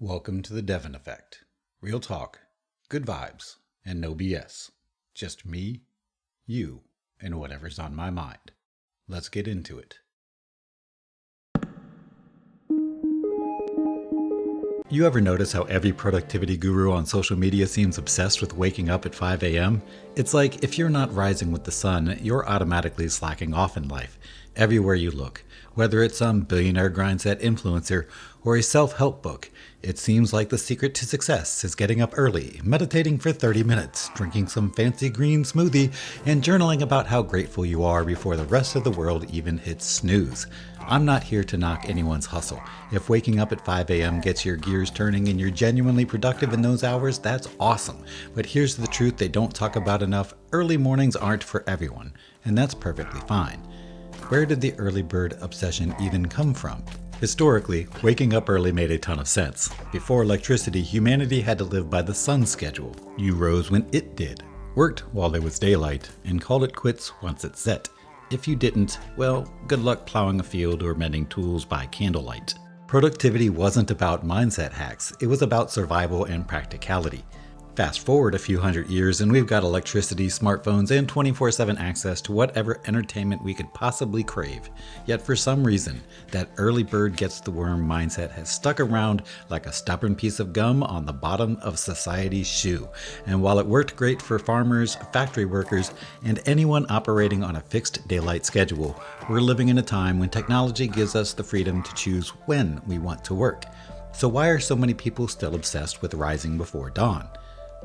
Welcome to the Devon Effect. Real talk, good vibes, and no BS. Just me, you, and whatever's on my mind. Let's get into it. You ever notice how every productivity guru on social media seems obsessed with waking up at 5 a.m.? It's like if you're not rising with the sun, you're automatically slacking off in life. Everywhere you look, whether it's some billionaire grindset influencer or a self-help book, it seems like the secret to success is getting up early, meditating for 30 minutes, drinking some fancy green smoothie, and journaling about how grateful you are before the rest of the world even hits snooze. I'm not here to knock anyone's hustle. If waking up at 5 a.m. gets your gears turning and you're genuinely productive in those hours, that's awesome. But here's the truth they don't talk about enough: early mornings aren't for everyone, and that's perfectly fine. Where did the early bird obsession even come from? Historically, waking up early made a ton of sense. Before electricity, humanity had to live by the sun schedule. You rose when it did, worked while there was daylight, and called it quits once it set. If you didn't, well, good luck plowing a field or mending tools by candlelight. Productivity wasn't about mindset hacks, it was about survival and practicality. Fast forward a few hundred years and we've got electricity, smartphones, and 24/7 access to whatever entertainment we could possibly crave. Yet for some reason, that early bird gets the worm mindset has stuck around like a stubborn piece of gum on the bottom of society's shoe. And while it worked great for farmers, factory workers, and anyone operating on a fixed daylight schedule, we're living in a time when technology gives us the freedom to choose when we want to work. So why are so many people still obsessed with rising before dawn?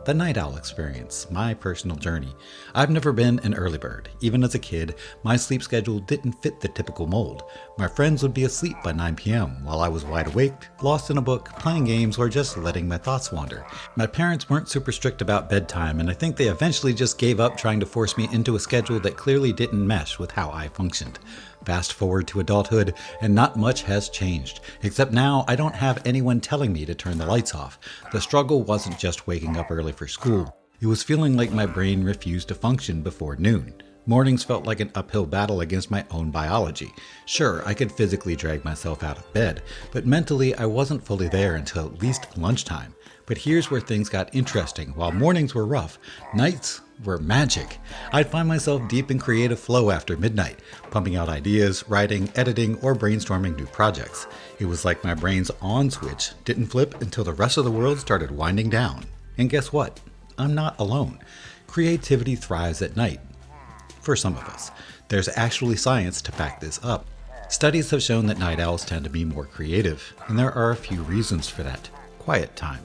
The night owl experience, my personal journey. I've never been an early bird. Even as a kid, my sleep schedule didn't fit the typical mold. My friends would be asleep by 9 p.m. while I was wide awake, lost in a book, playing games, or just letting my thoughts wander. My parents weren't super strict about bedtime, and I think they eventually just gave up trying to force me into a schedule that clearly didn't mesh with how I functioned. Fast forward to adulthood, and not much has changed, except now I don't have anyone telling me to turn the lights off. The struggle wasn't just waking up early for school. It was feeling like my brain refused to function before noon. Mornings felt like an uphill battle against my own biology. Sure, I could physically drag myself out of bed, but mentally I wasn't fully there until at least lunchtime. But here's where things got interesting. While mornings were rough, nights were magic. I'd find myself deep in creative flow after midnight, pumping out ideas, writing, editing, or brainstorming new projects. It was like my brain's on switch didn't flip until the rest of the world started winding down. And guess what? I'm not alone. Creativity thrives at night. For some of us. There's actually science to back this up. Studies have shown that night owls tend to be more creative, and there are a few reasons for that. Quiet time.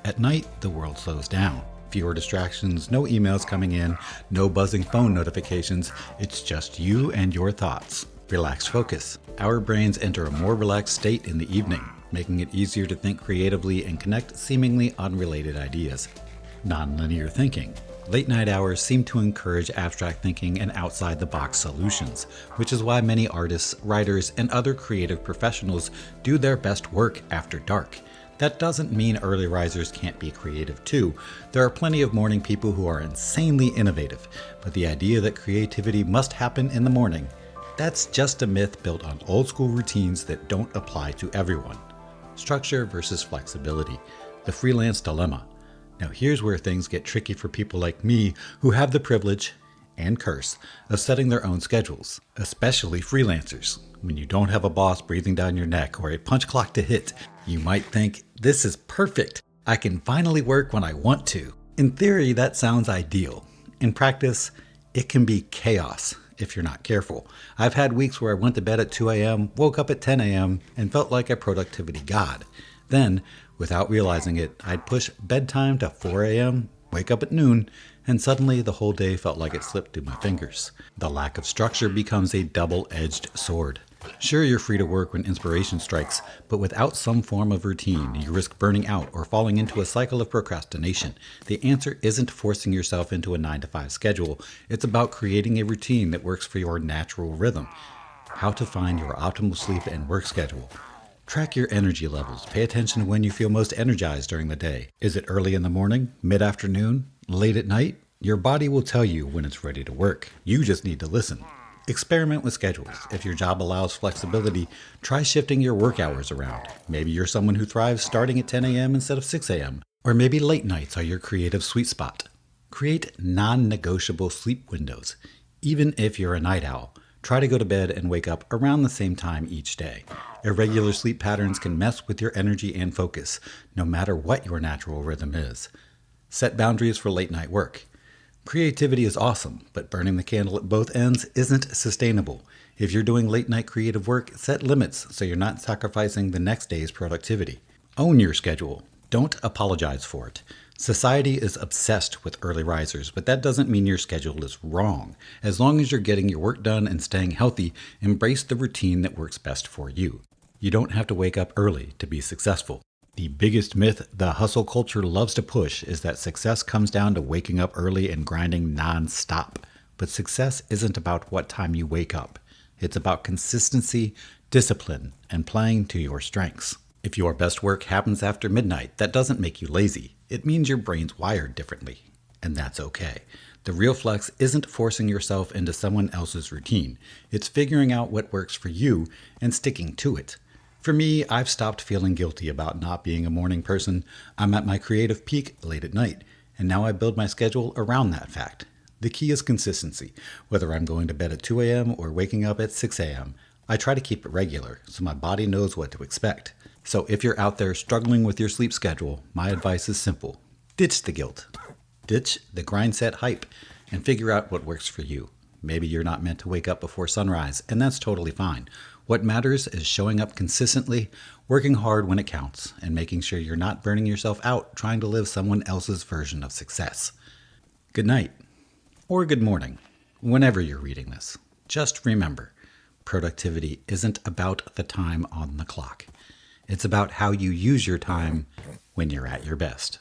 At night, the world slows down. Fewer distractions, no emails coming in, no buzzing phone notifications. It's just you and your thoughts. Relaxed focus. Our brains enter a more relaxed state in the evening, making it easier to think creatively and connect seemingly unrelated ideas. Nonlinear thinking. Late night hours seem to encourage abstract thinking and outside-the-box solutions, which is why many artists, writers, and other creative professionals do their best work after dark. That doesn't mean early risers can't be creative too. There are plenty of morning people who are insanely innovative, but the idea that creativity must happen in the morning, that's just a myth built on old-school routines that don't apply to everyone. Structure versus flexibility. The freelance dilemma. Now here's where things get tricky for people like me who have the privilege and curse of setting their own schedules, especially freelancers. When you don't have a boss breathing down your neck or a punch clock to hit, you might think, this is perfect. I can finally work when I want to. In theory, that sounds ideal. In practice, it can be chaos if you're not careful. I've had weeks where I went to bed at 2 a.m., woke up at 10 a.m., and felt like a productivity god. Then, without realizing it, I'd push bedtime to 4 a.m., wake up at noon, and suddenly the whole day felt like it slipped through my fingers. The lack of structure becomes a double-edged sword. Sure, you're free to work when inspiration strikes, but without some form of routine, you risk burning out or falling into a cycle of procrastination. The answer isn't forcing yourself into a 9-to-5 schedule. It's about creating a routine that works for your natural rhythm. How to find your optimal sleep and work schedule. Track your energy levels. Pay attention to when you feel most energized during the day. Is it early in the morning, mid-afternoon, late at night? Your body will tell you when it's ready to work. You just need to listen. Experiment with schedules. If your job allows flexibility, try shifting your work hours around. Maybe you're someone who thrives starting at 10 a.m. instead of 6 a.m. Or maybe late nights are your creative sweet spot. Create non-negotiable sleep windows. Even if you're a night owl, try to go to bed and wake up around the same time each day. Irregular sleep patterns can mess with your energy and focus, no matter what your natural rhythm is. Set boundaries for late night work. Creativity is awesome, but burning the candle at both ends isn't sustainable. If you're doing late night creative work, set limits so you're not sacrificing the next day's productivity. Own your schedule. Don't apologize for it. Society is obsessed with early risers, but that doesn't mean your schedule is wrong. As long as you're getting your work done and staying healthy, embrace the routine that works best for you. You don't have to wake up early to be successful. The biggest myth the hustle culture loves to push is that success comes down to waking up early and grinding non-stop. But success isn't about what time you wake up. It's about consistency, discipline, and playing to your strengths. If your best work happens after midnight, that doesn't make you lazy. It means your brain's wired differently. And that's okay. The real flex isn't forcing yourself into someone else's routine. It's figuring out what works for you and sticking to it. For me, I've stopped feeling guilty about not being a morning person. I'm at my creative peak late at night, and now I build my schedule around that fact. The key is consistency. Whether I'm going to bed at 2 a.m. or waking up at 6 a.m., I try to keep it regular so my body knows what to expect. So if you're out there struggling with your sleep schedule, my advice is simple. Ditch the guilt. Ditch the grind set hype and figure out what works for you. Maybe you're not meant to wake up before sunrise, and that's totally fine. What matters is showing up consistently, working hard when it counts, and making sure you're not burning yourself out trying to live someone else's version of success. Good night, or good morning, whenever you're reading this. Just remember, productivity isn't about the time on the clock. It's about how you use your time when you're at your best.